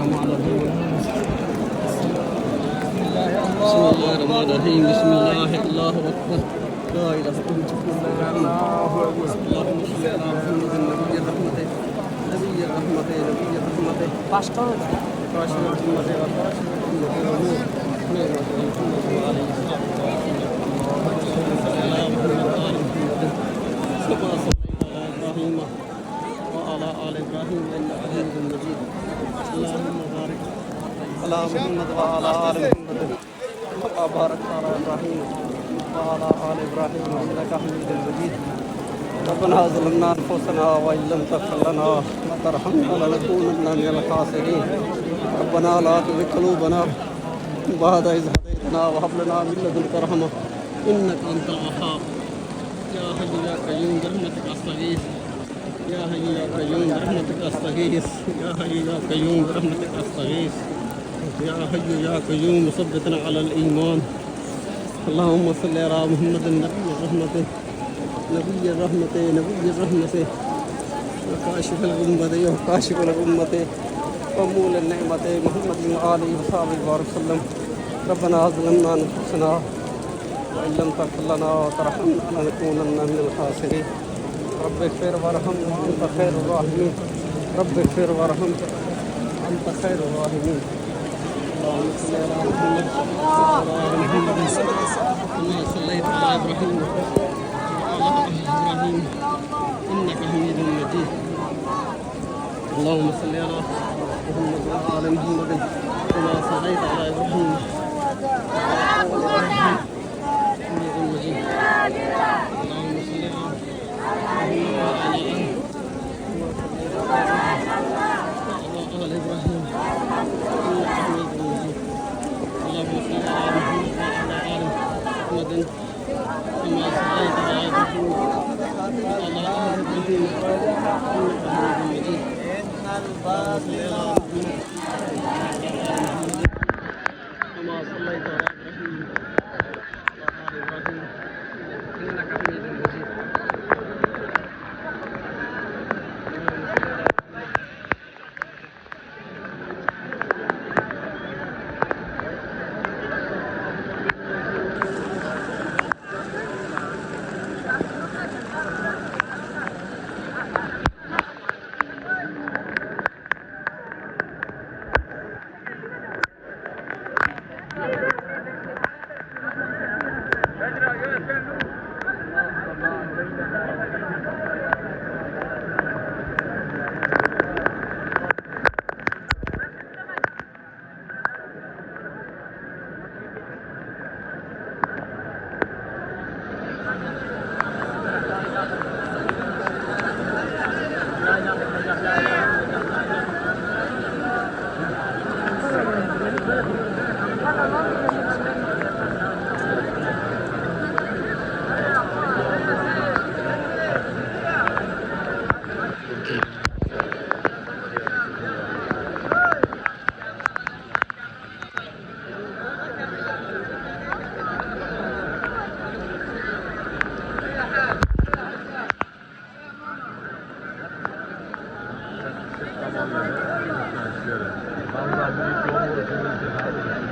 الكرم على الهيمة. بسم الله الرحمن الرحيم. بسم الله الله أكبر. لا إله إلا الله. اللهم صل على محمد نبي الرحمة نبي الرحمة نبي الرحمة كاشف الأمة وكاشف الأمة ونور عليه الصلاة والسلام. كما صليت على إبراهيم وعلى آل إبراهيم إنك حميد مجيد. اللهم بارك على محمد وعلى آل محمد كما باركت على إبراهيم وعلى آل إبراهيم إنك حميد مجيد. ربنا ظلمنا أنفسنا وإن لم تغفر لنا وترحمنا لنكونن من الخاسرين. ربنا لا تزغ قلوبنا بعد إذ هديتنا وهب لنا من لدنك رحمة إنك أنت الوهاب. يا حي يا قيوم برحمتك أستغيث. يا حي يا قيوم برحمتك أستغيث. يا حي يا قيوم برحمتك أستغيث. يا حي يا قيوم ثبتنا على الإيمان. اللهم صل على محمد النبي الرحمة نبي الرحمة نبي الرحمة وكاشف الأمة وكاشف الأمة ومول النعمة محمد وآله وصحبه وبارك وسلم. ربنا ظلمنا أنفسنا وإن لم تغفر لنا وترحمنا لنكونن من الخاسرين. رب اغفر وارحم وأنت خير الراحمين. رب اغفر وارحم أنت خير الراحمين. اللهم صل على محمد وعلى آل محمد كما صليت على إبراهيم وعلى آل إبراهيم إنك حميد مجيد. اللهم صل على محمد وعلى آل محمد كما صليت على إبراهيم وعلى آل إبراهيم حميد مجيد. اللهم صل على محمد وعلى آل إبراهيم إنك حميد مجيد. اللهم صل على محمد وعلى آل محمد كما صليت على إبراهيم وعلى آل إبراهيم إنك حميد مجيد. كما صليت على إبراهيم وعلى آل إبراهيم إنك حميد مجيد. Vallahi büyük yol burası.